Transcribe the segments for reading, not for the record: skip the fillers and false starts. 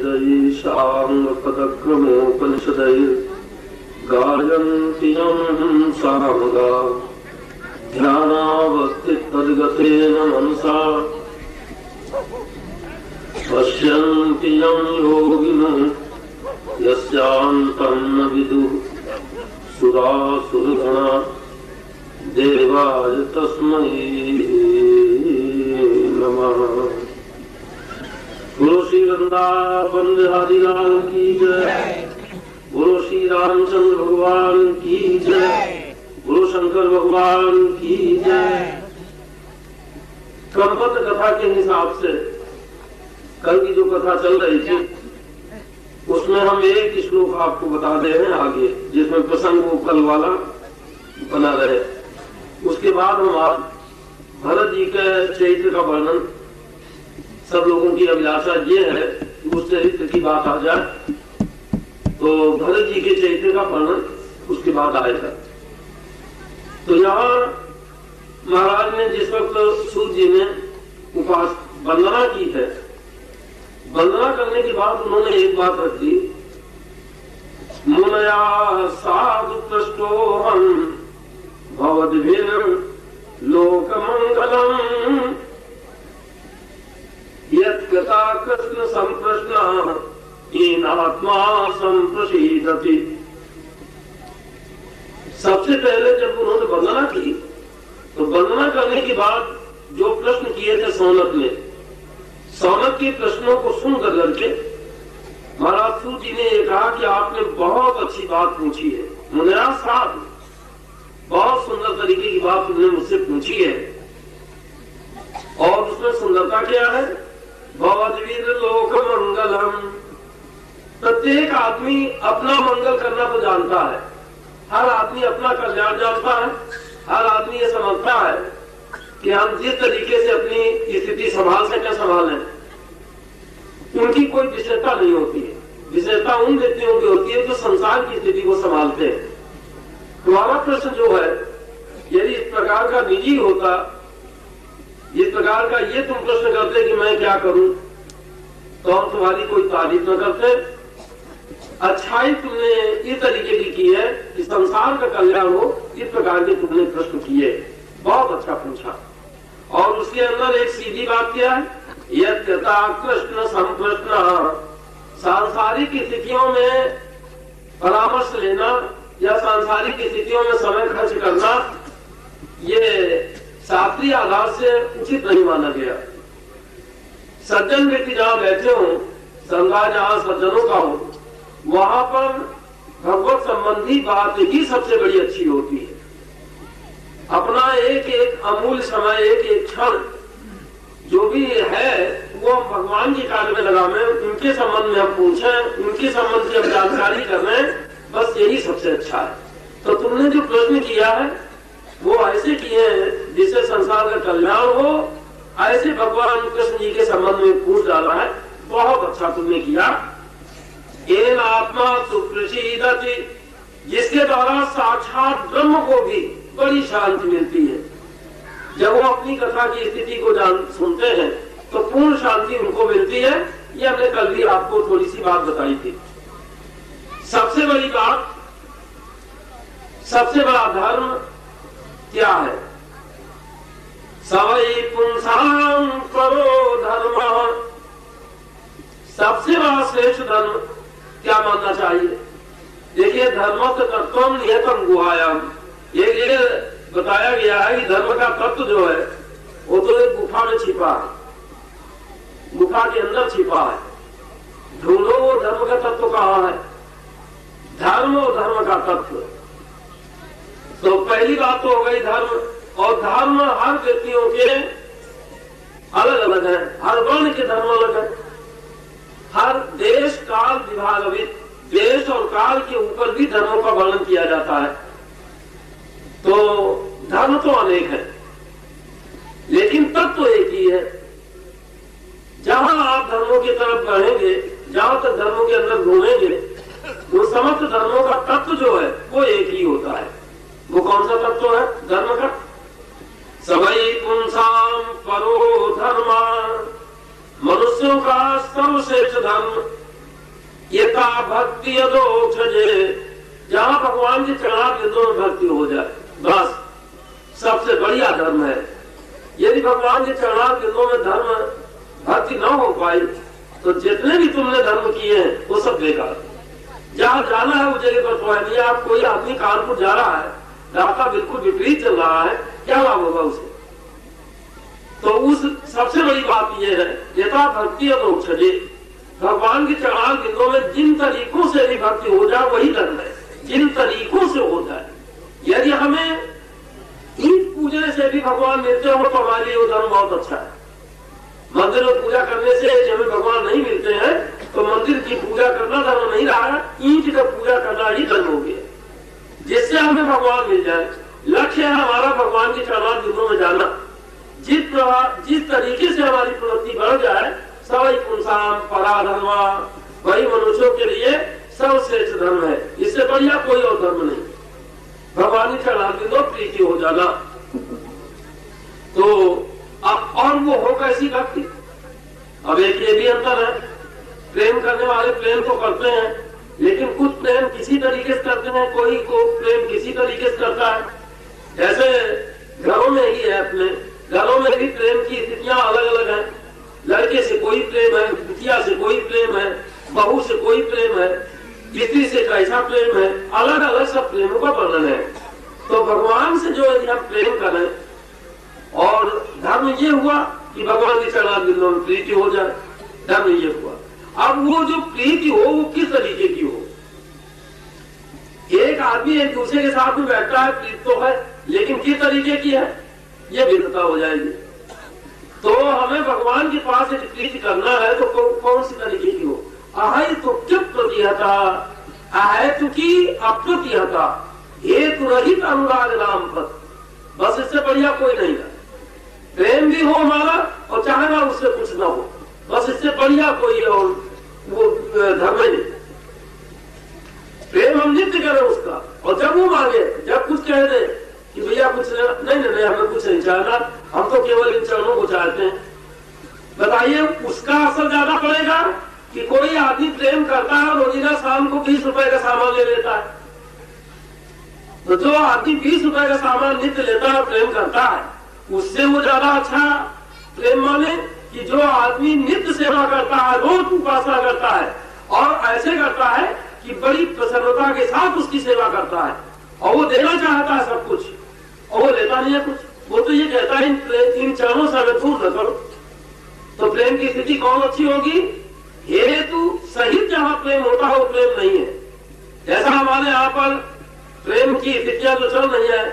वेदैशाङ्गपदक्रमोपनिषदैर्गायन्ति यं सामगा ध्यानावस्थितद्गतेन मनसा पश्यन्ति यं योगिनो यस्यान्तं न विदुः सुरासुरगणा देवाय तस्मै नमः। गुरु श्री वृंदावन बिहारी लाल की जय। गुरु श्री रामचंद्र भगवान की जय। गुरु शंकर भगवान की जय। क्रमबद्ध कथा के हिसाब से कल की जो कथा चल रही थी उसमें हम एक श्लोक आपको बता दे रहे हैं आगे, जिसमें प्रसंग वो कल वाला बना रहे। उसके बाद हम आज भरत जी के चरित्र का वर्णन, सब लोगों की अभिलाषा ये है कि उस चरित्र की बात आ जाए, तो भरत जी के चरित्र का वर्णन उसके बाद आएगा। तो यहाँ महाराज ने जिस वक्त सूर्य जी ने वंदना की है, वंदना करने के बाद उन्होंने एक बात रख दी, मुनया साधु पृष्ठोहम भवद्भिर लोकमंगलम यत्कथा कृष्ण संप्रश्न हीनात्मा संप्रसीदति। सबसे पहले जब उन्होंने वंदना की तो वंदना करने के बाद जो प्रश्न किए थे सौनक ने, सौनक के प्रश्नों को सुन करके महाराज सूत जी ने ये कहा कि आपने बहुत अच्छी बात पूछी है। मुनिया साधु, बहुत सुंदर तरीके की बात तुमने मुझसे पूछी है। और उसमें सुंदरता क्या है? भवद्वीर लोक मंगलम। प्रत्येक आदमी अपना मंगल करना तो जानता है, हर आदमी अपना कल्याण जानता है, हर आदमी ये समझता है कि हम जिस तरीके से अपनी स्थिति संभाल सकें संभालें। उनकी कोई विशेषता नहीं होती है, विशेषता उन व्यक्तियों की होती है जो संसार की स्थिति को संभालते हैं। तुम्हारा प्रश्न जो है यदि इस प्रकार का निजी होता, इस प्रकार का ये तुम प्रश्न करते कि मैं क्या करूं, तो हम तुम्हारी कोई तारीफ न करते। अच्छाई तुमने इस तरीके की की है कि संसार का कल्याण हो, इस प्रकार के तुमने प्रश्न किए, बहुत अच्छा पूछा। और उसके अंदर एक सीधी बात क्या है, यत्कथा कृष्ण संप्रश्न। सांसारिक स्थितियों में परामर्श लेना या सांसारिक स्थितियों में समय खर्च करना, ये शास्त्रीय आधार से उचित नहीं माना गया। सज्जन व्यक्ति जहाँ बैठे हो, संगा जहाँ सज्जनों का हो, वहां पर भगवत संबंधी बात ही सबसे बड़ी अच्छी होती है। अपना एक एक अमूल्य समय, एक एक क्षण जो भी है वो हम भगवान के कार्य में लगावें, उनके संबंध में हम पूछें, उनके संबंध से हम जानकारी करें, बस यही सबसे अच्छा है। तो तुमने जो प्रश्न किया है वो ऐसे किए हैं जिससे संसार का कल्याण हो, ऐसे भगवान कृष्ण जी के संबंध में पूछ डाला है, बहुत अच्छा तुमने किया। एन आत्मा सुप्रसीदति, जिसके द्वारा साक्षात ब्रह्म को भी बड़ी शांति मिलती है। जब वो अपनी कथा की स्थिति को सुनते हैं तो पूर्ण शांति उनको मिलती है। ये हमने कल भी आपको थोड़ी सी बात बताई थी। सबसे बड़ी बात, सबसे बड़ा धर्म क्या है? सवै पुंसां परो धर्म। सबसे बड़ा श्रेष्ठ धर्म क्या मानना चाहिए? देखिए, धर्म से तत्व नियतम गुहायाम, ये बताया गया है कि धर्म का तत्व जो है वो तो एक गुफा में छिपा है, गुफा के अंदर छिपा है। ढूंढो वो धर्म का तत्व कहाँ है। धर्म और धर्म का तत्व, तो पहली बात तो हो गई धर्म। और धर्म हर व्यक्तियों के अलग अलग है, हर वर्ण के धर्म अलग है, हर देश काल विभागवित, देश और काल के ऊपर भी धर्मों का वर्णन किया जाता है। तो धर्म तो अनेक है, लेकिन तत्व तो एक ही है। जहां आप धर्मों की तरफ बढ़ेंगे, जहां तक धर्मों के अंदर घूमेंगे, वो समस्त धर्मों का तत्व जो है वो एक ही होता है। वो कौन सा तत्व है? धर्म का। सवै पुंसां परो धर्म, मनुष्यों का सर्वश्रेष्ठ धर्म यथा भक्ति अदोक्षजे, जहां भगवान के चरणारविंदों में भक्ति हो जाए, बस सबसे बढ़िया धर्म है। यदि भगवान के चरणारविंदों में धर्म भक्ति न हो पाई तो जितने भी तुमने धर्म किए हैं वो सब बेकार। जहां जाना है उस जगह पर तो है नहीं। आप कोई आदमी कानपुर जा रहा है, रास्ता बिल्कुल विपरीत चल रहा है, क्या लाभ होगा उसे? तो उस सबसे बड़ी बात यह है, यथा भक्ति अदोक्षजे, भगवान के चरणारविंदों में जिन तरीकों से भी भक्ति हो जाए वही धर्म है, जिन तरीकों से हो जाए। यदि हमें ईंट पूजने से भी भगवान मिलते हो तो हमारे लिए वो धर्म बहुत अच्छा है। मंदिर में पूजा करने से हमें भगवान नहीं मिलते हैं तो मंदिर की पूजा करना धर्म नहीं रहा, ईंट का पूजा करना ही धर्म हो गया, जिससे हमें भगवान मिल जाए। लक्ष्य है हमारा भगवान के चरणारविंदों में जाना। जिस तरीके से हमारी प्रवृत्ति बढ़ जाए, सवई पुंसाम पराधर्मा, वही मनुष्यों के लिए सर्वश्रेष्ठ धर्म है। इससे बढ़िया कोई और धर्म नहीं। भगवान के चरणारविंदों प्रीति हो जाना। तो और वो हो कैसी भक्ति? अब एक ये भी अंतर है, प्रेम करने वाले प्रेम तो करते हैं, लेकिन कुछ प्रेम किसी तरीके से करते हैं, कोई को प्रेम किसी तरीके से करता है। जैसे घरों में ही है, अपने घरों में भी प्रेम की स्थितियां अलग अलग हैं। लड़के से कोई प्रेम है, बिटिया से कोई प्रेम है, बहू से कोई प्रेम है, स्त्री से कैसा प्रेम है, अलग अलग सब प्रेमों का वर्णन है। तो भगवान से जो यदि हम प्रेम करें, और धर्म ये हुआ कि भगवान के चरणारविंदों में प्रीति हो जाए, धर्म ये हुआ। अब वो जो प्रीति हो वो किस तरीके की हो? एक आदमी एक दूसरे के साथ में बैठता है, प्रीति तो है, लेकिन किस तरीके की है ये भिन्नता हो जाएगी। तो हमें भगवान के पास यदि प्रीति करना है तो कौन सी तरीके की हो? अहै तो क्यों प्रतिहता, अहै तो की अप्रतिहता, हेतु रहित अनुराग नाम पर, बस इससे बढ़िया कोई नहीं है। प्रेम भी हो हमारा और चाहे ना उससे कुछ ना हो, बस इससे बढ़िया कोई और वो धर्म नहीं। प्रेम हम नित्य करें उसका, और जब वो मांगे, जब कुछ कह दे कि भैया कुछ नहीं हमें कुछ नहीं चाहना, हम तो केवल इन चरणों को चाहते हैं, बताइए उसका असर ज्यादा पड़ेगा कि कोई आदमी प्रेम करता है रोजीना शाम को 20 रुपए का सामान ले लेता है। तो जो आदमी 20 रुपए का सामान नित्य लेता है, प्रेम करता है, उससे वो ज्यादा अच्छा प्रेम माने कि जो आदमी नित्य सेवा करता है, रोज उपासना करता है और ऐसे करता है कि बड़ी प्रसन्नता के साथ उसकी सेवा करता है, और वो देना चाहता है सब कुछ और वो लेता नहीं है कुछ। वो तो ये कहता है इन चरणों से हमें दूर न करो। तो प्रेम की स्थिति कौन अच्छी होगी? हेतु सहित जहां प्रेम होता है वो प्रेम नहीं है। जैसा हमारे यहाँ पर प्रेम की स्थितियां जो चल रही है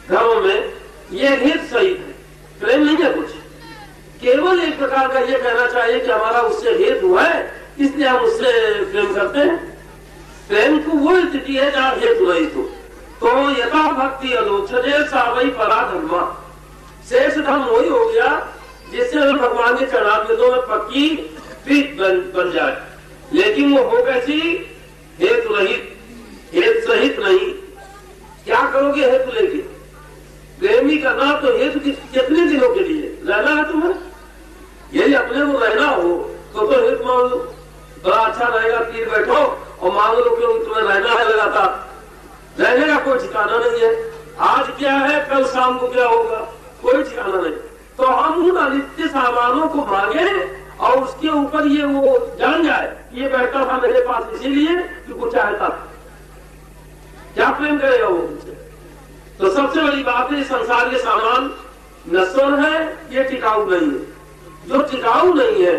घरों में, ये हेतु सहित है, प्रेम नहीं है कुछ। केवल एक प्रकार का ये कहना चाहिए कि हमारा उससे हेतु है, इसलिए हम उससे प्रेम करते हैं। प्रेम को वो स्थिति है जहाँ हेतु नहीं तो यथा भक्ति अलोचने सावई पराधर्मा, शेष धर्म वही हो गया जिससे भगवान के चरणारविंदों में पक्की प्रीत बन जाए। लेकिन वो हो कैसी? हेतु रहित, हेतु सहित नहीं। क्या करोगे हेतु लेके? प्रेम ही करना तो हेतु कितने दिनों के लिए रहना है तुम्हें? यदि अपने को रहना हो तो हेतु मान लो, बड़ा अच्छा रहेगा, तीर बैठो और मांग लो कि तुम्हें रहना है लगातार। रहने का कोई ठिकाना नहीं है, आज क्या है कल शाम को क्या होगा, कोई ठिकाना नहीं। तो हम उन अनित्य सामानों को मांगे और उसके ऊपर ये वो जान जाए ये बैठा था मेरे पास इसीलिए कि कुछ चाहता था, क्या प्रेम करेगा वो मुझसे? तो सबसे बड़ी बात है, संसार के सामान नश्वर है, ये टिकाऊ नहीं है। जो टिकाऊ नहीं है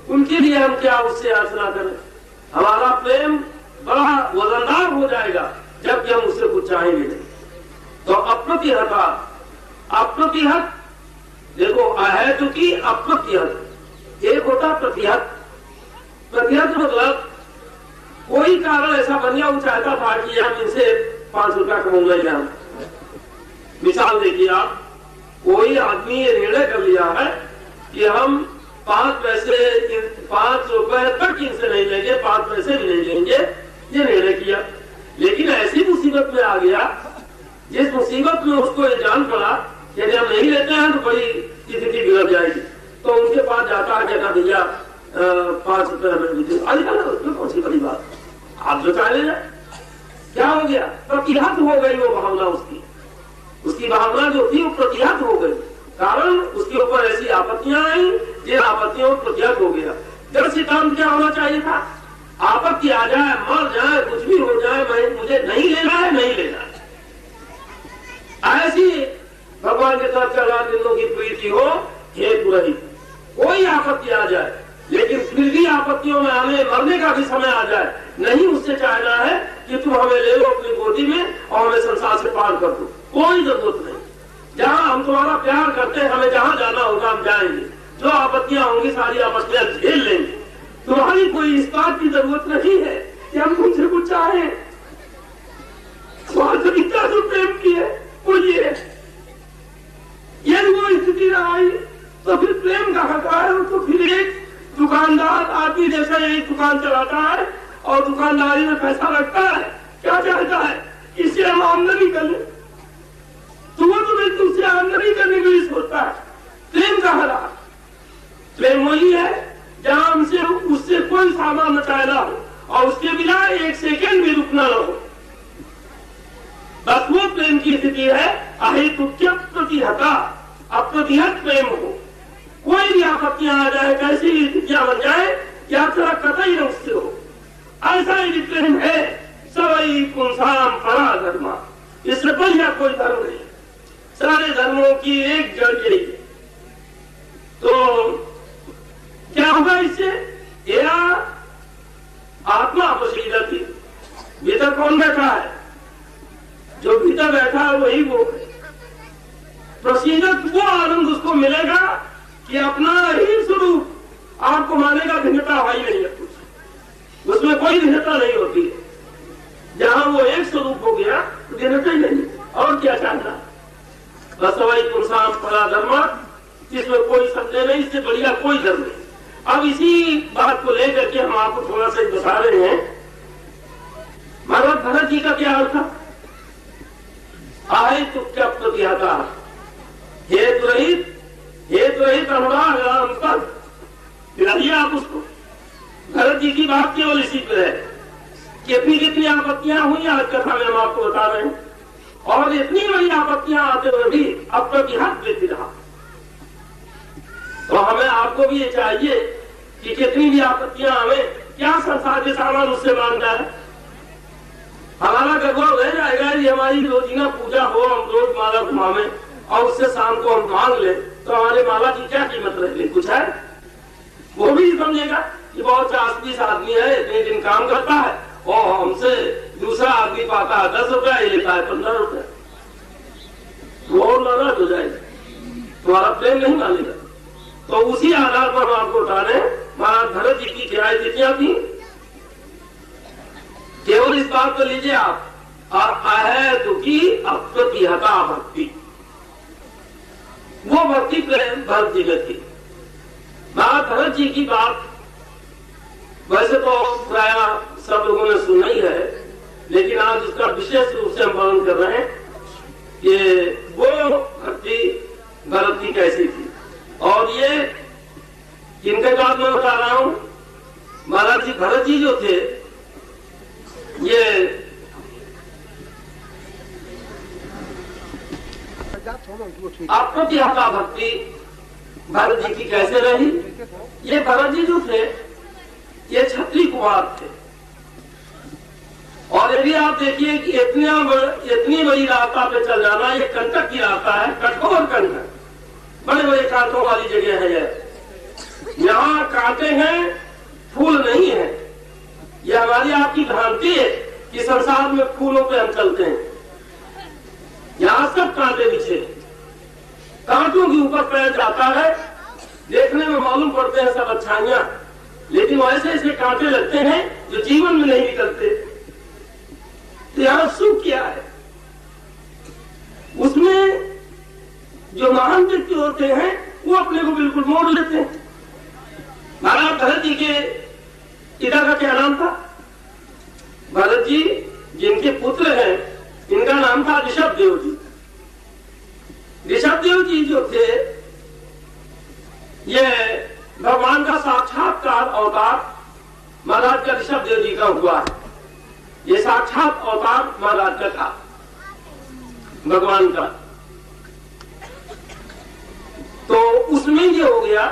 उनके लिए हम क्या उससे याचना करें? हमारा प्रेम बड़ा वजनदार हो जाएगा जबकि हम उससे कुछ चाहेंगे नहीं। तो अप्रतिहता, अप्रतिहत देखो, अहेतु की अप्रतिहत, एक होता प्रतिहत। प्रतिहत मतलब कोई कारण ऐसा बन गया, वो चाहता था कि हम इनसे 5 रुपया कमाऊंगा। हम मिसाल देखिए, आप कोई आदमी ये निर्णय कर लिया है कि हम 5 पैसे 5 रुपए तक इनसे नहीं लेंगे, 5 पैसे भी नहीं लेंगे, ये निर्णय किया। लेकिन ऐसी मुसीबत में आ गया जिस मुसीबत में उसको ये जान पड़ा यदि हम नहीं लेते हैं तो बड़ी स्थिति बिगड़ जाएगी। तो उनके पास जाता है, कहता भैया 5 रुपए हमें दीजिए। आजकल कौन सी बड़ी बात, आप जो चाहे ले जाए। क्या हो गया, प्रतिहत हो गई वो भावना, उसकी भावना जो थी वो प्रतिहत हो गई, कारण उसके ऊपर ऐसी आपत्तियां आई, जिन आपत्तियों को प्रतिहत हो गया। जब सिद्धांत क्या होना चाहिए था, आपत्ति आ जाए, मर जाए, कुछ भी हो जाए, मुझे नहीं लेना है, नहीं लेना है। ऐसी भगवान के साथ 4 दिनों की प्रीति हो, हेतु रहित, कोई आपत्ति आ जाए, लेकिन फिर भी आपत्तियों में आने मरने का भी समय आ जाए, नहीं उससे चाहना है कि तुम हमें ले लो अपनी गोदी में और हमें संसार से पार कर दो, कोई जरूरत नहीं। जहां हम तुम्हारा प्यार करते हैं, हमें जहां जाना होगा हम जाएंगे, जो आपत्तियां होंगी सारी आपत्तियां झेल लेंगे, तुम्हारी कोई इस बात की जरूरत नहीं है कि हम तुमसे कुछ चाहें। स्वार्थविकता जो प्रेम की है वो ये है, यदि वो स्थिति न आई तो फिर प्रेम कहाँ का है। तो फिर एक दुकानदार आदमी जैसा एक दुकान चलाता है और दुकानदारी में पैसा रखता है, क्या चाहता है, इससे हम आमदनी कर ले, तो वो तुम्हें तुमसे आमदनी करने के लिए सोचता है। प्रेम कहाँ रहा, प्रेम वही है जहां हमसे उससे कोई सामान न चाहना हो और उसके बिना एक सेकेंड भी रुकना न हो, बस वो प्रेम की स्थिति है। अहेतुक्य प्रतिहता, अप्रतिहत प्रेम हो, कोई भी आपत्तियां आ जाए, कैसी भी स्थितियां बन जाए, यात्रा कतई न उससे हो, ऐसा ही प्रेम है। सवई पुंसाम परा धर्मा, इससे बढ़िया कोई धर्म नहीं, सारे धर्मों की एक जड़ यही है। तो क्या होगा इससे, यह आत्मा अपसीदत थी, भीतर कौन बैठा है, जो भीतर बैठा है वही वो है। प्रसीदत वो आनंद उसको मिलेगा कि अपना ही स्वरूप आपको मानेगा, भिन्नता हवाई नहीं है कुछ, उसमें कोई भिन्नता नहीं होती है। जहां वो एक स्वरूप हो गया तो भिन्नता ही नहीं, और क्या चाहना। बस वही पुरुषाम परा धर्म, इसमें कोई संदेह नहीं, इससे बढ़िया कोई धर्म नहीं। अब इसी बात को लेकर के हम आपको थोड़ा सा बता रहे हैं। महाराज भरत जी का क्या अर्थ था, आए तो क्या प्रतिहता, हेतु रहित अनुराग अंतर, दिलाइए आप उसको। भरत जी की बात केवल इसी पे है, कितनी कितनी आपत्तियां हुई आज कथा में हम आपको बता रहे हैं, और इतनी बड़ी आपत्तियां आते हुए भी अप्रतिहत वृत्ति रहा। तो हमें आपको भी ये चाहिए कि कितनी भी आपत्तियां हमें, क्या संसार के सामान उससे मांगना है, हमारा गड़बड़ रह जाएगा। ये हमारी रोजीना पूजा हो, हम रोज माला घुमावे और उससे शाम को हम मांग ले, तो हमारे माला की क्या कीमत रहेगी, कुछ है। वो भी समझेगा कि बहुत 40-20 आदमी है, इतने दिन काम करता है और हमसे दूसरा आदमी पाता है 10 रुपया, ये लेता है 15 रुपया, वो नाराज हो जाएगा, तुम्हारा प्रेम नहीं मानेगा। तो उसी आधार पर हम आपको बता रहे हैं, महाराज भरत जी की क्या स्थितियां थी, केवल इस बात को लीजिए आप। और अहेतु की अप्रतिहता भक्ति, वो भक्ति प्रेम भरत जी में थी। महाराज भरत जी की बात वैसे तो प्राय सब लोगों ने सुना ही है, लेकिन आज उसका विशेष रूप से हम वर्णन कर रहे हैं कि वो भक्ति भरत जी कैसी थी। और ये किनके बात में बता रहा हूं, महाराज जी भरत जी जो थे, ये अप्रतिहता भक्ति भरत जी की कैसे रही। ये भरत जी जो थे ये क्षत्रिय कुमार थे, और यदि आप देखिए कि इतनी बड़ी रास्ता पे चल जाना, ये कंटक की रास्ता है, कठोर कंटक, बड़े बड़े कांटों वाली जगह है ये, यहाँ कांटे हैं, फूल नहीं है। ये हमारी आपकी भ्रांति है कि संसार में फूलों पे हम चलते हैं, यहाँ सब कांटे बिछे, कांटों के ऊपर पैर जाता है, देखने में मालूम पड़ते हैं सब अच्छाइयां, लेकिन वैसे ऐसे कांटे लगते हैं जो जीवन में नहीं निकलते। तो यहाँ सुख क्या है, उसमें जो महान व्यक्ति होते हैं वो अपने को बिल्कुल मोड़ लेते हैं। महाराज भरत जी के पिता का क्या नाम था, भरत जी जिनके पुत्र हैं इनका नाम था ऋषभदेव जी। ऋषभदेव जी जो थे ये भगवान का साक्षात्कार अवतार, महाराज का ऋषभ देव जी का हुआ है। ये साक्षात अवतार महाराज का था, भगवान का। तो उसमें ये हो गया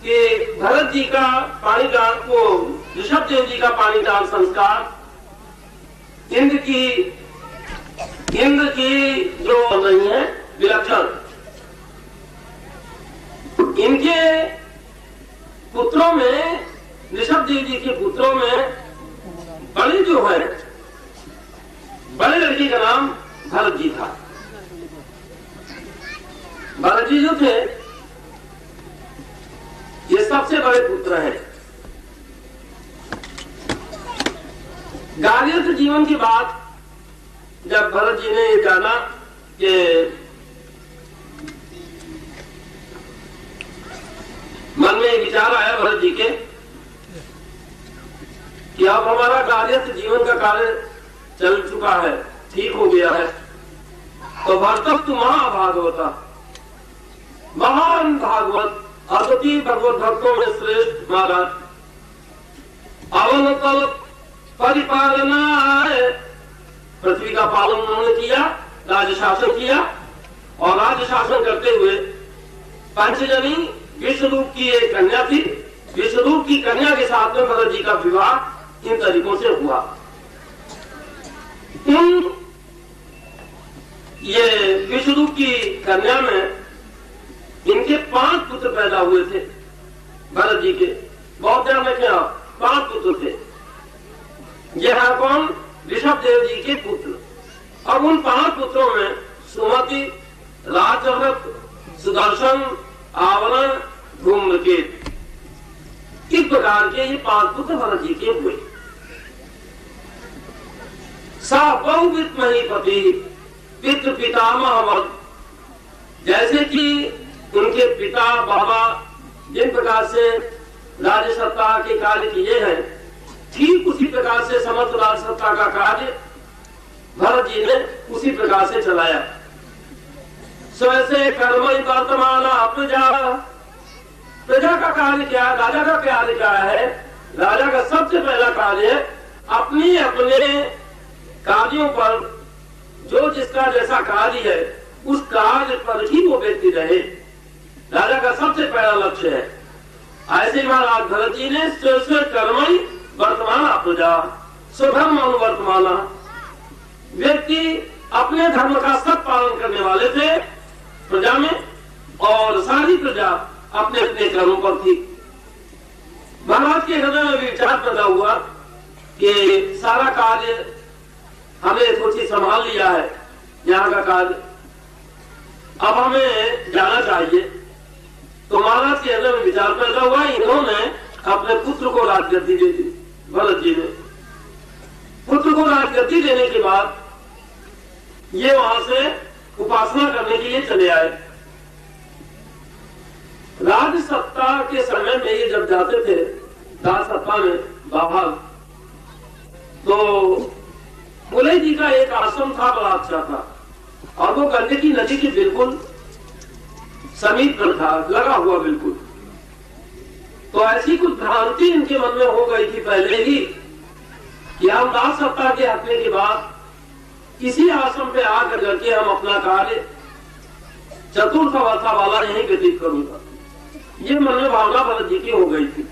कि भरत जी का पाणीदान को ऋषभ देव जी का पाणीदान संस्कार इंद्र की जो बन रही है विलक्षण, इनके पुत्रों में, ऋषभ देव जी के पुत्रों में बड़े जो है, बड़े लड़के का नाम भरत जी था। भरत जी जो थे ये सबसे बड़े पुत्र हैं। गार्हस्थ जीवन के बाद जब भरत जी ने ये जाना कि मन में विचार आया भरत जी के कि अब हमारा गार्हस्थ जीवन का कार्य चल चुका है, ठीक हो गया है, तो भरतस्तु महाभागवता, महान भागवत, अद्वितीय भगवत भक्तों में श्रेष्ठ महाराज, अवनतल परिपालना, पृथ्वी का पालन उन्होंने किया, राज्य शासन किया, और राज्य शासन करते हुए पंचजनी विश्वरूप की एक कन्या थी, विश्वरूप की कन्या के साथ में भरत जी का विवाह इन तरीकों से हुआ। ये विश्वरूप की कन्या में इनके 5 पुत्र पैदा हुए थे भरत जी के, बहुत ध्यान रखें आप, 5 पुत्र थे। यह है कौन? ऋषभ देव जी के पुत्र। अब उन 5 पुत्रों में सुमति, राजव्रत, सुदर्शन, आवरण, धूम्रकेत, इस प्रकार के ये 5 पुत्र भरत जी के हुए। सा बहुवित महीपति पितृ पितामह, जैसे कि उनके पिता बाबा जिन प्रकार से राज्य सत्ता के कार्य किए हैं, ठीक उसी प्रकार से समस्त राज्य सत्ता का कार्य भरत जी ने उसी प्रकार से चलाया। स्वैसे कर्म वर्तमान प्रजा का कार्य क्या है, राजा का कार्य क्या है? राजा का सबसे पहला कार्य है अपने अपने कार्यों पर, जो जिसका जैसा कार्य है उस कार्य पर ही वो व्यक्ति रहे, राजा का सबसे पहला लक्ष्य है। ऐसे महाराज भरत जी ने स्व कर्म वर्तमान प्रजा, स्वधर्म अनुवर्तमान, व्यक्ति अपने धर्म का सब पालन करने वाले थे प्रजा में, और सारी प्रजा अपने अपने कर्मों पर थी। महाराज के हृदय में विचार पैदा हुआ कि सारा कार्य हमने थोड़ी संभाल लिया है, यहाँ का कार्य अब हमें जाना चाहिए। तो महाराज के हृदय में विचार पैदा हुआ, इन्होंने अपने पुत्र को राजगद्दी दे दी। भरत जी ने पुत्र को राजगद्दी देने के बाद ये वहां से उपासना करने के लिए चले आए। राज सत्ता के समय में ये जब जाते थे राज सत्ता में बाहर, तो मुलय जी का एक आश्रम था, बड़ा अच्छा था, और वो गंडकी नदी की बिल्कुल समीप पर था, लगा हुआ बिल्कुल। तो ऐसी कुछ भ्रांति इनके मन में हो गई थी पहले ही कि हम राज सत्ता के हटने के बाद इसी आश्रम पे आकर करके हम अपना कार्य चतुर्थ अवस्था वाला यही व्यतीत करूंगा। ये मन में भावना भरत जी की हो गई थी।